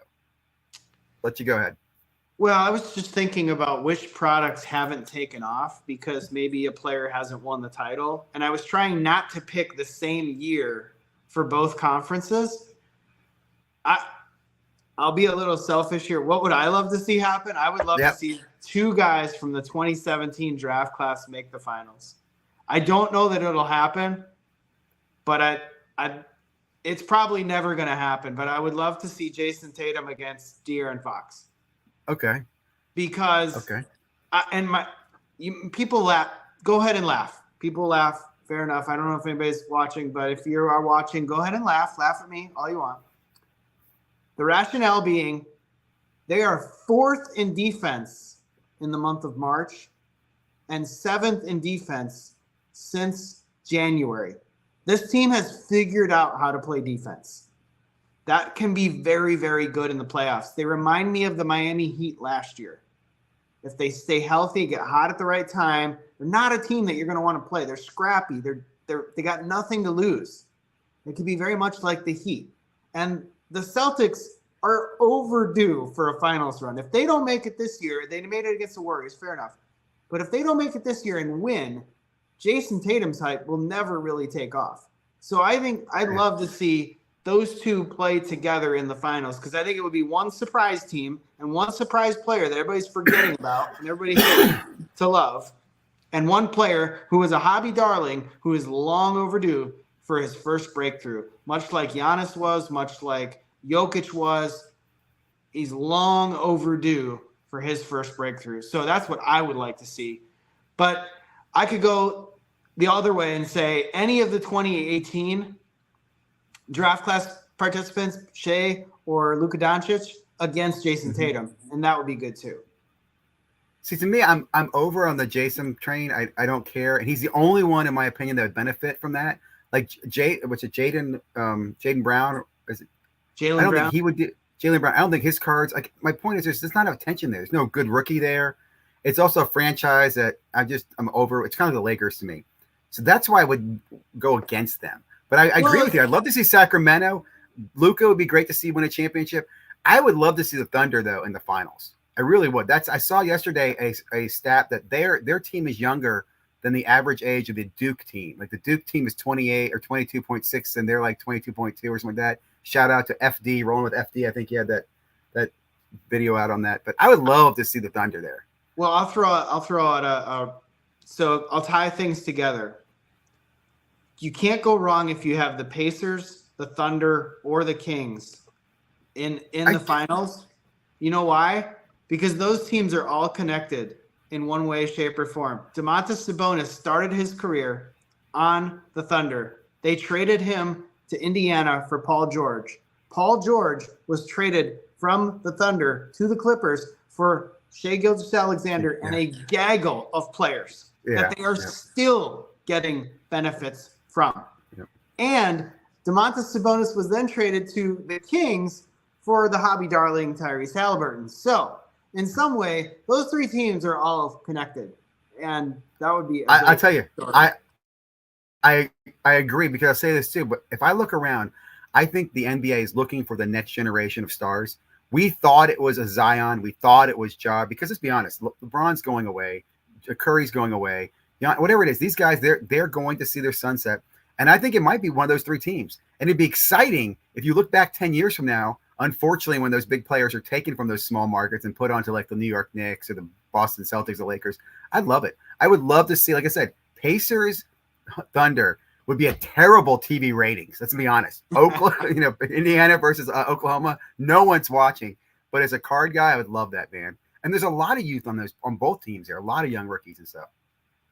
let you go ahead. Well, I was just thinking about which products haven't taken off because maybe a player hasn't won the title. And I was trying not to pick the same year for both conferences. I'll be a little selfish here. What would I love to see happen? I would love to see two guys from the 2017 draft class make the finals. I don't know that it'll happen, but it's probably never going to happen. But I would love to see Jason Tatum against De'Aaron Fox. Okay. Because people laugh. Go ahead and laugh. People laugh. Fair enough. I don't know if anybody's watching, but if you are watching, go ahead and laugh. Laugh at me all you want. The rationale being they are 4th in defense in the month of March and 7th in defense since January. This team has figured out how to play defense. That can be very, very good in the playoffs. They remind me of the Miami Heat last year. If they stay healthy, get hot at the right time, they're not a team that you're going to want to play. They're scrappy. They got nothing to lose. It could be very much like the Heat. And the Celtics are overdue for a finals run. If they don't make it this year, they made it against the Warriors, fair enough. But if they don't make it this year and win, Jason Tatum's hype will never really take off. So I think I'd love to see those two play together in the finals because I think it would be one surprise team and one surprise player that everybody's forgetting about and everybody hates to love, and one player who is a hobby darling who is long overdue for his first breakthrough, much like Giannis was, much like Jokic was. He's long overdue for his first breakthrough. So that's what I would like to see. But I could go the other way and say any of the 2018 draft class participants, Shea or Luka Doncic, against Jason Tatum, and that would be good too. See, to me, I'm over on the Jason train. I don't care, and he's the only one, in my opinion, that would benefit from that. Like Jaden Brown? Is it Jaylen Brown? I don't think he would do Jaylen Brown. I don't think his cards. Like my point is, there's not enough attention there. There's no good rookie there. It's also a franchise that I'm over. It's kind of the Lakers to me, so that's why I would go against them. But I agree with you. I'd love to see Sacramento. Luka would be great to see win a championship. I would love to see the Thunder, though, in the finals. I really would. I saw yesterday a stat that their team is younger than the average age of the Duke team. Like the Duke team is 28 or 22.6, and they're like 22.2 or something like that. Shout out to FD, rolling with FD. I think he had that video out on that. But I would love to see the Thunder there. Well, I'll throw out so I'll tie things together. You can't go wrong if you have the Pacers, the Thunder, or the Kings in the finals. You know why? Because those teams are all connected in one way, shape, or form. Domantas Sabonis started his career on the Thunder. They traded him to Indiana for Paul George. Paul George was traded from the Thunder to the Clippers for Shai Gilgeous-Alexander and a gaggle of players that they are still getting benefits from. Yep. And Domantas Sabonis was then traded to the Kings for the hobby darling Tyrese Halliburton. So in some way, those three teams are all connected. And that would be I tell you, I agree, because I'll say this too, but if I look around, I think the NBA is looking for the next generation of stars. We thought it was a Zion. We thought it was Ja, because let's be honest, LeBron's going away. Curry's going away. Whatever it is, these guys, they're going to see their sunset. And I think it might be one of those three teams. And it'd be exciting if you look back 10 years from now, unfortunately, when those big players are taken from those small markets and put onto like the New York Knicks or the Boston Celtics, the Lakers. I'd love it. I would love to see, like I said, Pacers, Thunder would be a terrible TV ratings. Let's be honest. Oklahoma, Indiana versus Oklahoma, no one's watching. But as a card guy, I would love that, man. And there's a lot of youth on both teams there, a lot of young rookies and stuff.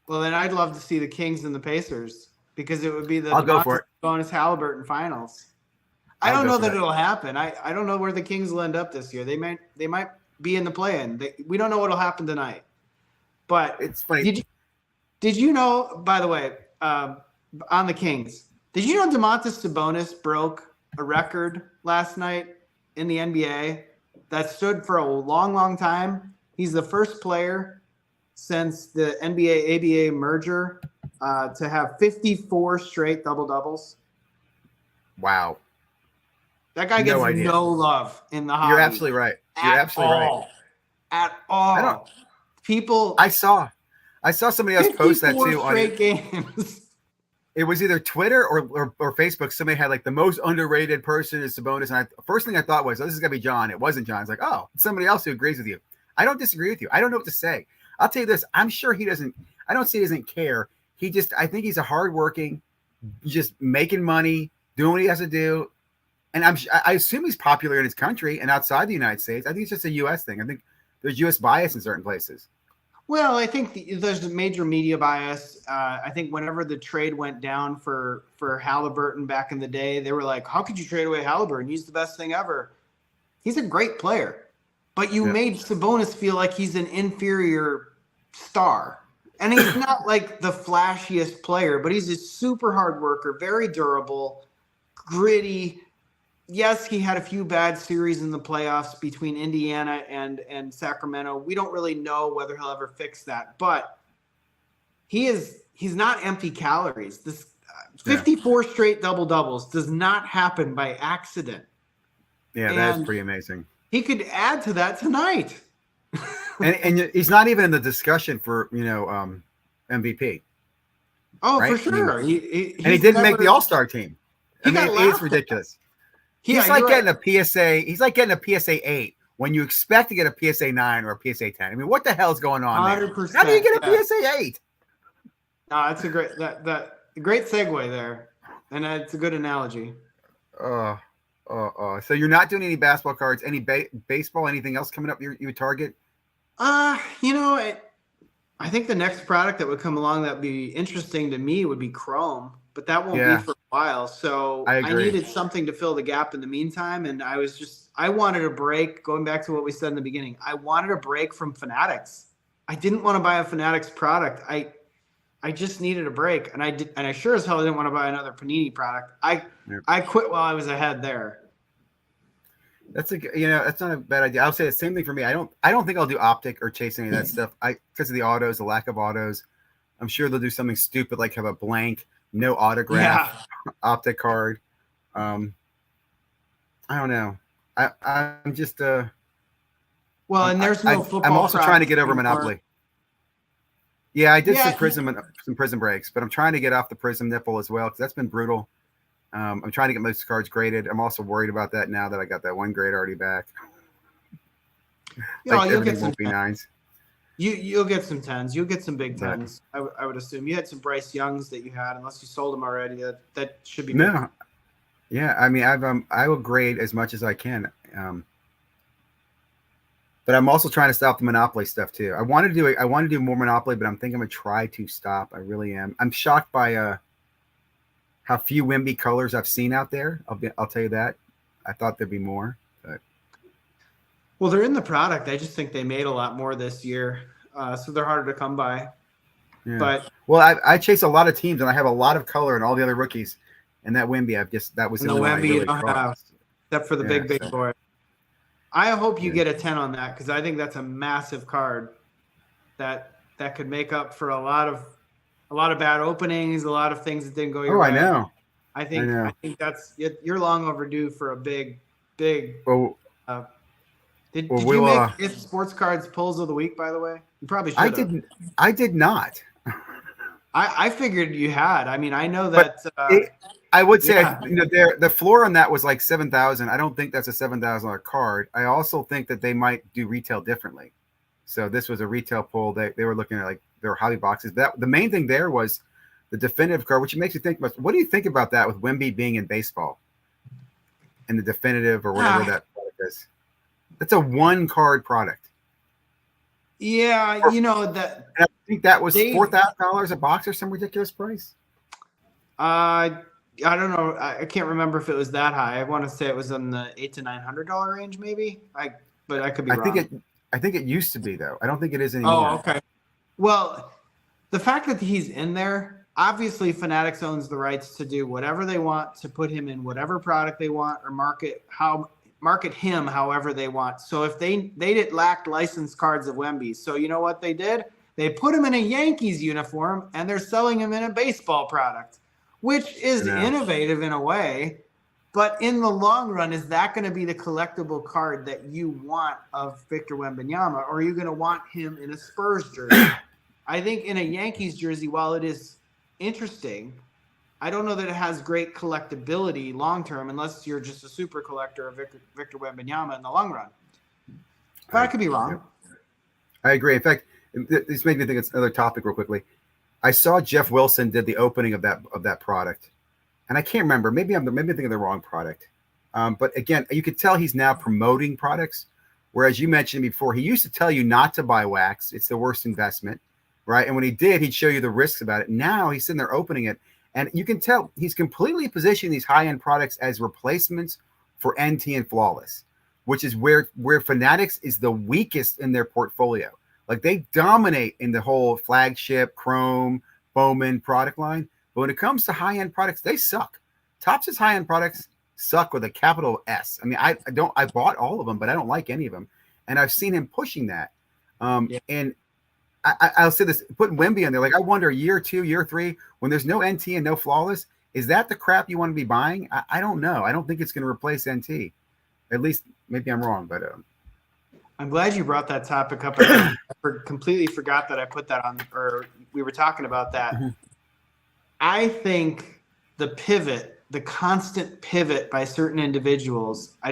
Well, then I'd love to see the Kings and the Pacers because it would be the I'll go for it. bonus Halliburton finals. I I'll don't go know for that that. it'll happen. I don't know where the Kings will end up this year. They might be in the play-in. We don't know what'll happen tonight. But It's funny. did you know, by the way, on the Kings, did you know Domantas Sabonis broke a record last night in the NBA that stood for a long, long time? He's the first player since the NBA-ABA merger to have 54 straight double-doubles. Wow. That guy No gets idea. no love in the hobby. You're absolutely right. You're absolutely right. At all. I don't. People. I saw somebody else post that 54 too straight games. It was either Twitter or Facebook. Somebody had like the most underrated person is Sabonis, and first thing I thought was, oh, this is gonna be John. It wasn't John. It's like, oh, it's somebody else who agrees with you. I don't disagree with you. I don't know what to say. I'll tell you this. I'm sure he doesn't. I don't say he doesn't care. I think he's a hardworking, just making money, doing what he has to do. And I assume he's popular in his country and outside the United States. I think it's just a U.S. thing. I think there's U.S. bias in certain places. Well, I think there's a major media bias. I think whenever the trade went down for Halliburton back in the day, they were like, how could you trade away Halliburton? He's the best thing ever. He's a great player. But you made Sabonis feel like he's an inferior star. And he's not like the flashiest player, but he's a super hard worker, very durable, gritty. Yes, he had a few bad series in the playoffs between Indiana and Sacramento. We don't really know whether he'll ever fix that, but he's not empty calories. This 54 straight double doubles does not happen by accident. Yeah, that's pretty amazing. He could add to that tonight. and he's not even in the discussion for MVP. Oh, right? for sure. He didn't make the All-Star team. It's ridiculous. He's like getting a PSA. He's like getting a PSA 8 when you expect to get a PSA 9 or a PSA 10. I mean, what the hell's going on there? How do you get a PSA 8? No, that's a great great segue there, and it's a good analogy. So you're not doing any basketball cards, any baseball, anything else coming up? You would target? I think the next product that would come along that would be interesting to me would be Chrome, but that won't be for a while. So I needed something to fill the gap in the meantime. And I wanted a break, going back to what we said in the beginning. I wanted a break from Fanatics. I didn't want to buy a Fanatics product. I just needed a break. And I sure as hell didn't want to buy another Panini product. I quit while I was ahead there. That's that's not a bad idea. I'll say the same thing for me. I don't think I'll do optic or chase any of that stuff. Because of the autos, the lack of autos. I'm sure they'll do something stupid like have a blank, no autograph optic card. I don't know. I'm just well, and there's no football. I'm also trying to get over Monopoly. Yeah, I did some prism breaks, but I'm trying to get off the prism nipple as well because that's been brutal. I'm trying to get most cards graded. I'm also worried about that now that I got that one grade already back. You'll get some 9s. You'll get some 10s. You'll get some big 10s. I would assume you had some Bryce Youngs that you had, unless you sold them already. That should be no. Yeah, I mean, I will grade as much as I can, but I'm also trying to stop the Monopoly stuff too. I want to do more Monopoly, but I'm thinking I'm gonna try to stop. I really am. I'm shocked by how few Wemby colors I've seen out there. I'll tell you that. I thought there'd be more. But. Well, they're in the product. I just think they made a lot more this year, so they're harder to come by. Yeah. But I chase a lot of teams, and I have a lot of color and all the other rookies. And that Wemby, that was the only one I really have, except for the big boy. I hope you get a 10 on that because I think that's a massive card that could make up for a lot of bad openings, a lot of things that didn't go your way. I know. I think that's you're long overdue for a big. Well, did you make If Sports Cards Pulls of the Week, by the way? You probably should have. I did not. I figured you had. I mean, I know that. I would say, the floor on that was like $7,000. I don't think that's a $7,000 card. I also think that they might do retail differently. So this was a retail pull. They were looking at like their hobby boxes. The main thing there was the definitive card, which makes you think about what do you think about that with Wemby being in baseball and the definitive or whatever that product is. That's a one card product. Yeah, that. I think that was $4,000 a box or some ridiculous price. I don't know. I can't remember if it was that high. I want to say it was in the $800 to $900 range, maybe. But I could be I think wrong. it used to be though. I don't think it is Oh, anymore. okay. Well, the fact that he's in there, obviously Fanatics owns the rights to do whatever they want to put him in whatever product they want or market him however they want. So if they did lacked licensed cards of Wemby, so you know what they did? They put him in a Yankees uniform and they're selling him in a baseball product, which is innovative in a way. But in the long run, is that going to be the collectible card that you want of Victor Wembanyama, or are you going to want him in a Spurs jersey? I think in a Yankees jersey, while it is interesting, I don't know that it has great collectability long term, unless you're just a super collector of Victor Wembanyama in the long run. But I could be wrong. I agree. In fact, this made me think it's another topic real quickly. I saw Jeff Wilson did the opening of that product, and I can't remember. Maybe I'm thinking of the wrong product. But again, you could tell he's now promoting products, whereas you mentioned before, he used to tell you not to buy wax. It's the worst investment, right? And when he did, he'd show you the risks about it. Now he's sitting there opening it, and you can tell he's completely positioning these high-end products as replacements for NT and Flawless, which is where Fanatics is the weakest in their portfolio. Like they dominate in the whole flagship, Chrome, Bowman product line. But when it comes to high-end products, they suck. Topps' high-end products suck with a capital S. I mean, I bought all of them, but I don't like any of them. And I've seen him pushing that. And I'll say this, putting Wemby in there, like I wonder year 2, year 3, when there's no NT and no Flawless, is that the crap you want to be buying? I don't know. I don't think it's going to replace NT. At least maybe I'm wrong, but I'm glad you brought that topic up. I completely forgot that I put that on, or we were talking about that. Mm-hmm. I think the constant pivot by certain individuals, I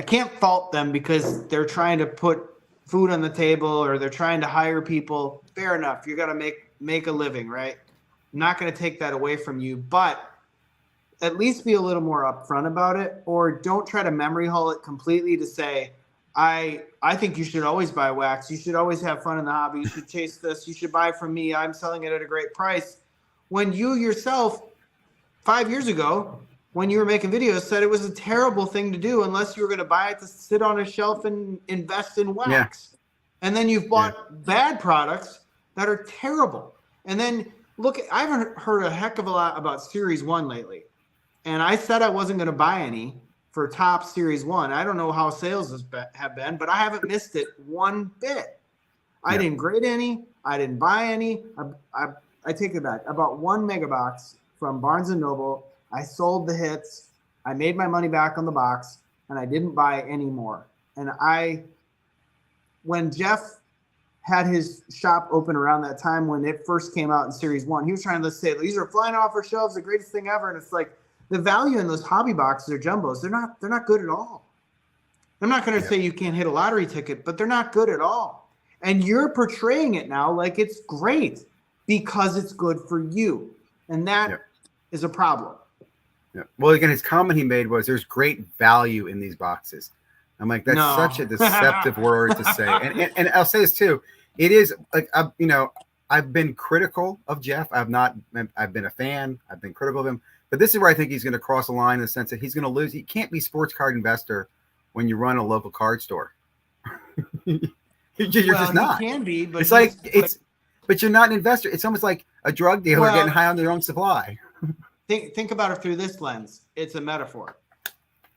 can't fault them because they're trying to put food on the table or they're trying to hire people. Fair enough. You got to make a living, right? I'm not going to take that away from you, but at least be a little more upfront about it, or don't try to memory hole it completely to say, I think you should always buy wax. You should always have fun in the hobby. You should chase this. You should buy from me. I'm selling it at a great price. When you yourself, 5 years ago, when you were making videos, said it was a terrible thing to do unless you were going to buy it to sit on a shelf and invest in wax. Yeah. And then you've bought bad products that are terrible. And then look, I haven't heard a heck of a lot about Series 1 lately. And I said I wasn't going to buy any for Topps Series 1. I don't know how sales have been, but I haven't missed it one bit. I didn't grade any. I didn't buy any. I take it back. I bought one mega box from Barnes & Noble. I sold the hits. I made my money back on the box, and I didn't buy any more. And when Jeff had his shop open around that time when it first came out in Series 1, he was trying to say, these are flying off our shelves, the greatest thing ever. And it's like, the value in those hobby boxes or jumbos, they're not good at all. I'm not going to say you can't hit a lottery ticket, but they're not good at all. And you're portraying it now like it's great because it's good for you. And that is a problem. Yeah. Well, again, his comment he made was there's great value in these boxes. I'm like, that's such a deceptive word to say. And I'll say this too. It is like, I've been critical of Jeff. I've been a fan. I've been critical of him. But this is where I think he's going to cross the line in the sense that he's going to lose. You can't be a sports card investor when you run a local card store. You're just not. You can be, but but you're not an investor. It's almost like a drug dealer getting high on their own supply. Think about it through this lens. It's a metaphor,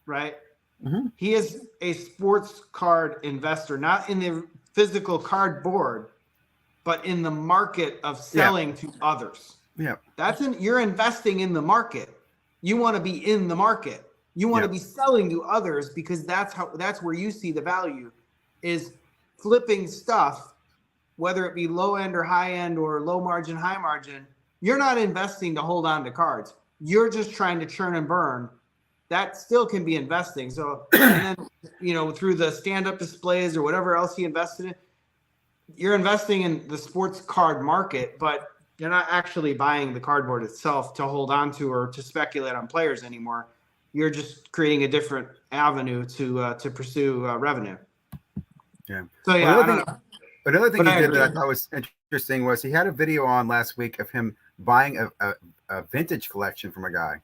right? Mm-hmm. He is a sports card investor, not in the physical cardboard, but in the market of selling to others. Yeah. You're investing in the market. You want to be in the market. You want to be selling to others because that's where you see the value is flipping stuff, whether it be low end or high end or low margin, high margin. You're not investing to hold on to cards. You're just trying to churn and burn. That still can be investing. So, and then, through the stand-up displays or whatever else he invested in, you're investing in the sports card market, but you're not actually buying the cardboard itself to hold on to or to speculate on players anymore. You're just creating a different avenue to pursue revenue. Yeah. So another thing he did that I thought was interesting was he had a video on last week of him buying a vintage collection from a guy.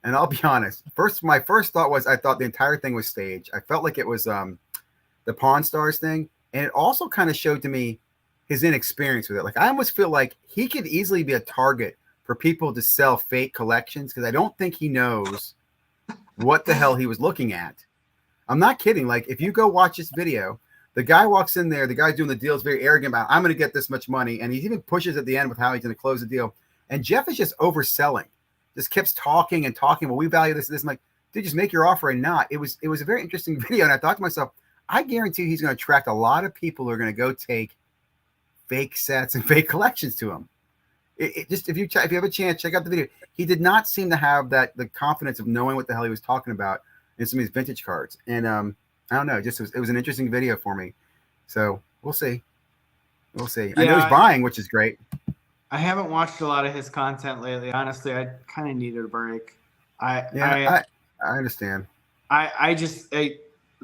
And I'll be honest, my first thought was I thought the entire thing was staged. I felt like it was the Pawn Stars thing. And it also kind of showed to me his inexperience with it. Like I almost feel like he could easily be a target for people to sell fake collections because I don't think he knows what the hell he was looking at. I'm not kidding. Like if you go watch this video, the guy walks in there, the guy doing the deal is very arrogant about, I'm going to get this much money. And he even pushes at the end with how he's going to close the deal. And Jeff is just overselling, just keeps talking and talking. Well, we value this and this. I'm like, dude, just make your offer and not. It was a very interesting video. And I thought to myself, I guarantee he's going to attract a lot of people who are going to go take fake sets and fake collections to him. It just if you have a chance, check out the video. He did not seem to have the confidence of knowing what the hell he was talking about in some of these vintage cards. And I don't know, it was an interesting video for me. So we'll see. We'll see. Yeah, I know he's buying, which is great. I haven't watched a lot of his content lately. Honestly, I kind of needed a break. I understand.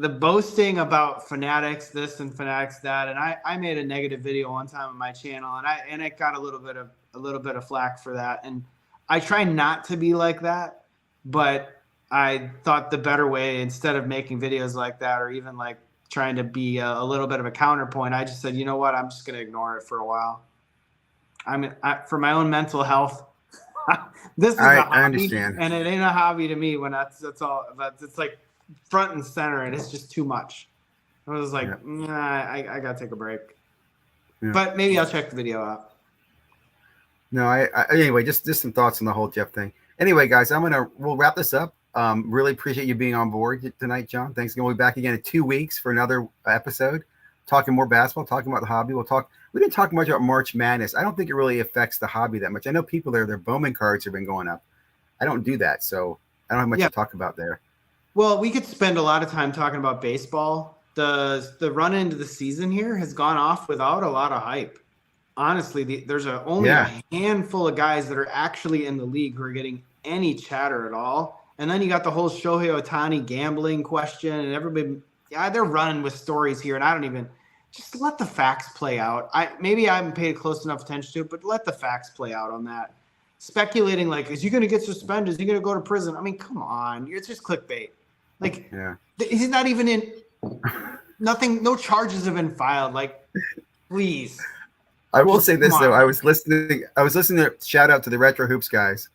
The boasting about Fanatics this and Fanatics that, and I made a negative video one time on my channel, and it got a little bit of flack for that. And I try not to be like that, but I thought the better way, instead of making videos like that or even like trying to be a little bit of a counterpoint, I just said, you know what, I'm just going to ignore it for a while. For my own mental health, this is a hobby, I understand. And it ain't a hobby to me when that's all. It's like front and center, and it's just too much. I was like, I gotta take a break. Yeah. But maybe I'll check the video out. No, anyway, just some thoughts on the whole Jeff thing. Anyway, guys, we'll wrap this up. Really appreciate you being on board tonight, John. Thanks again. We'll be back again in 2 weeks for another episode, talking more basketball, talking about the hobby. We didn't talk much about March Madness. I don't think it really affects the hobby that much. I know people their Bowman cards have been going up. I don't do that, so I don't have much to talk about there. Well, we could spend a lot of time talking about baseball. The run into the season here has gone off without a lot of hype. Honestly, there's only a handful of guys that are actually in the league who are getting any chatter at all. And then you got the whole Shohei Ohtani gambling question, and everybody, they're running with stories here, and I don't even just let the facts play out. Maybe I haven't paid close enough attention to it, but let the facts play out on that. Speculating like, is he going to get suspended? Is he going to go to prison? I mean, come on, it's just clickbait. Like, he's not even in. Nothing. No charges have been filed. Like, please. I will say this though. I was listening to shout out to the Retro Hoops guys,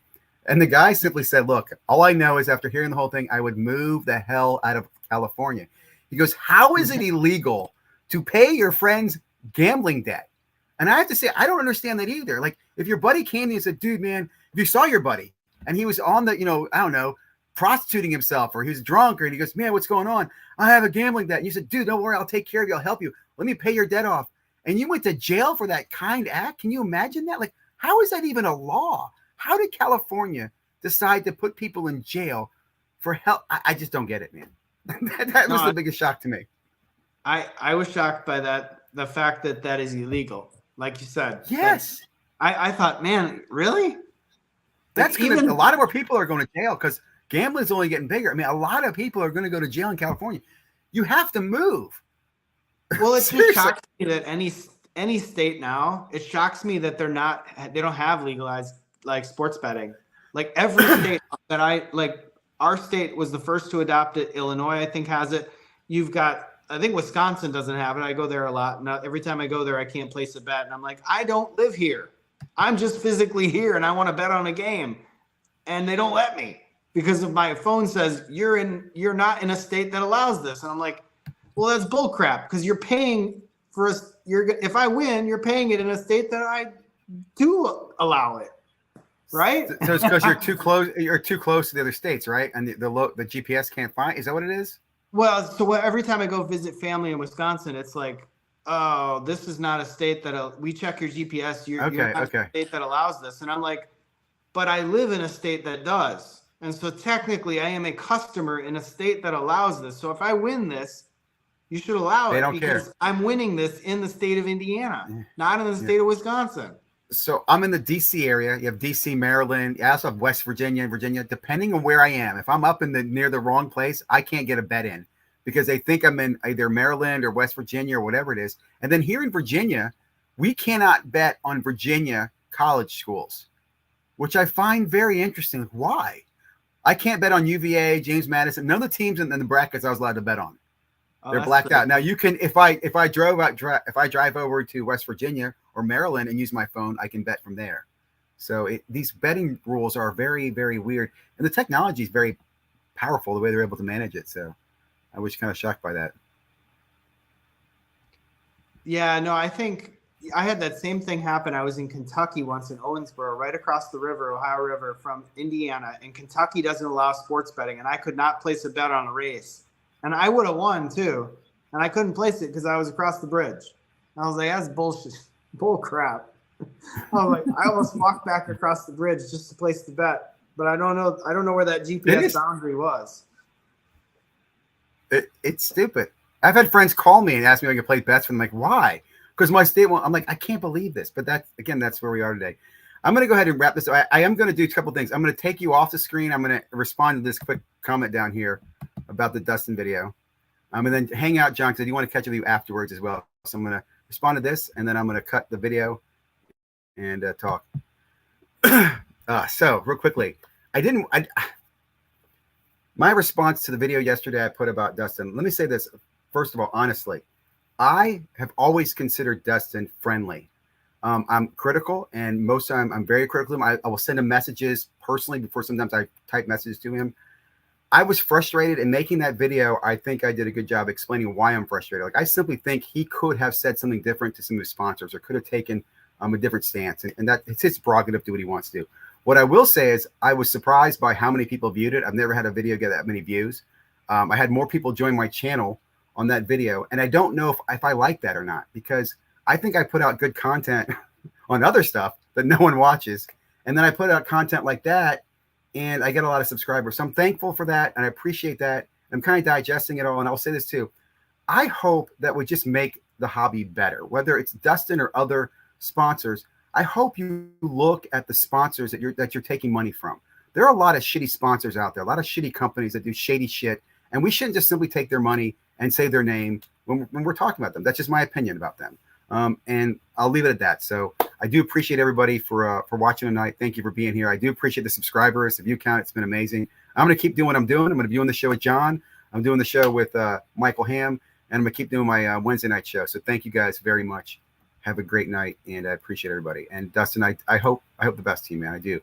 and the guy simply said, "Look, all I know is after hearing the whole thing, I would move the hell out of California." He goes, "How is it illegal to pay your friend's gambling debt?" And I have to say, I don't understand that either. Like, if your buddy came to you and said, "Dude, man, if you saw your buddy and he was on the, I don't know, prostituting himself, or he was drunk, or he goes, man, what's going on? I have a gambling debt." And you said, "Dude, don't worry, I'll take care of you. I'll help you. Let me pay your debt off." And you went to jail for that kind act. Can you imagine that? Like, how is that even a law? How did California decide to put people in jail for help? I just don't get it, man. that was the biggest shock to me. I was shocked by that. The fact that is illegal, like you said. Yes. I thought, man, really? That's even a lot of more people are going to jail because gambling's only getting bigger. I mean, a lot of people are going to go to jail in California. You have to move. Well, it just shocks me that any state now, it shocks me that they don't have legalized like sports betting. Like every state that our state was the first to adopt it. Illinois, I think, has it. You've got, I think Wisconsin doesn't have it. I go there a lot. Now, every time I go there, I can't place a bet. And I'm like, I don't live here. I'm just physically here and I want to bet on a game. And they don't let me because of my phone says you're not in a state that allows this. And I'm like, well, that's bull crap because you're paying for us. If I win, you're paying it in a state that I do allow it. Right. So it's because you're too close. You're too close to the other states, right? And the GPS can't find. Is that what it is? Well, so every time I go visit family in Wisconsin, it's like, oh, this is not a state that we check your GPS. You're not a state that allows this. And I'm like, but I live in a state that does. And so technically I am a customer in a state that allows this. So if I win this, you should allow it because I'm winning this in the state of Indiana, not in the state of Wisconsin. So I'm in the D.C. area. You have D.C., Maryland. You also have West Virginia and Virginia. Depending on where I am, if I'm up near the wrong place, I can't get a bet in because they think I'm in either Maryland or West Virginia or whatever it is. And then here in Virginia, we cannot bet on Virginia college schools. which I find very interesting. Why? I can't bet on UVA, James Madison. None of the teams in the brackets I was allowed to bet on. Oh, They're that's blacked crazy. out. Now you can, if I drive over to West Virginia or Maryland and use my phone, I can bet from there. So these betting rules are very, very weird, and the technology is very powerful the way they're able to manage it. So I was kind of shocked by that. Yeah, no, I think I had that same thing happen. I was in Kentucky once in Owensboro, right across the river, Ohio River from Indiana, and Kentucky doesn't allow sports betting, and I could not place a bet on a race. And I would have won too. And I couldn't place it because I was across the bridge. And I was like, that's bullshit. Bull crap. I was like, I almost walked back across the bridge just to place the bet. But I don't know where that GPS boundary was. It's stupid. I've had friends call me and ask me if I can play bets for them. I'm like, why? Because my state won't. I'm like, I can't believe this. But that's where we are today. I'm going to go ahead and wrap this. I am going to do a couple things. I'm going to take you off the screen. I'm going to respond to this quick comment down here about the Dustin video. And then hang out, John, because I do want to catch up with you afterwards as well. So I'm going to respond to this, and then I'm going to cut the video and talk. So real quickly, my response to the video yesterday I put about Dustin, let me say this. First of all, honestly, I have always considered Dustin friendly. I'm critical, and most of the time I'm very critical of him. I will send him messages personally before sometimes I type messages to him. I was frustrated in making that video. I think I did a good job explaining why I'm frustrated. Like, I simply think he could have said something different to some of his sponsors, or could have taken a different stance, and that it's his prerogative to do what he wants to do. What I will say is I was surprised by how many people viewed it. I've never had a video get that many views. I had more people join my channel on that video, and I don't know if I like that or not, because I think I put out good content on other stuff that no one watches, and then I put out content like that, and I get a lot of subscribers. So I'm thankful for that, and I appreciate that. I'm kind of digesting it all, and I'll say this too. I hope that would just make the hobby better, whether it's Dustin or other sponsors. I hope you look at the sponsors that you're taking money from. There are a lot of shitty sponsors out there, a lot of shitty companies that do shady shit, and we shouldn't just simply take their money and say their name when we're talking about them. That's just my opinion about them. And I'll leave it at that. So I do appreciate everybody for watching tonight. Thank you for being here. I do appreciate the subscribers, the view count. It's been amazing. I'm going to keep doing what I'm doing. I'm going to be doing the show with John. I'm doing the show with Michael Ham, and I'm going to keep doing my Wednesday night show. So thank you guys very much. Have a great night, and I appreciate everybody. And Dustin, I hope the best to you, man. I do.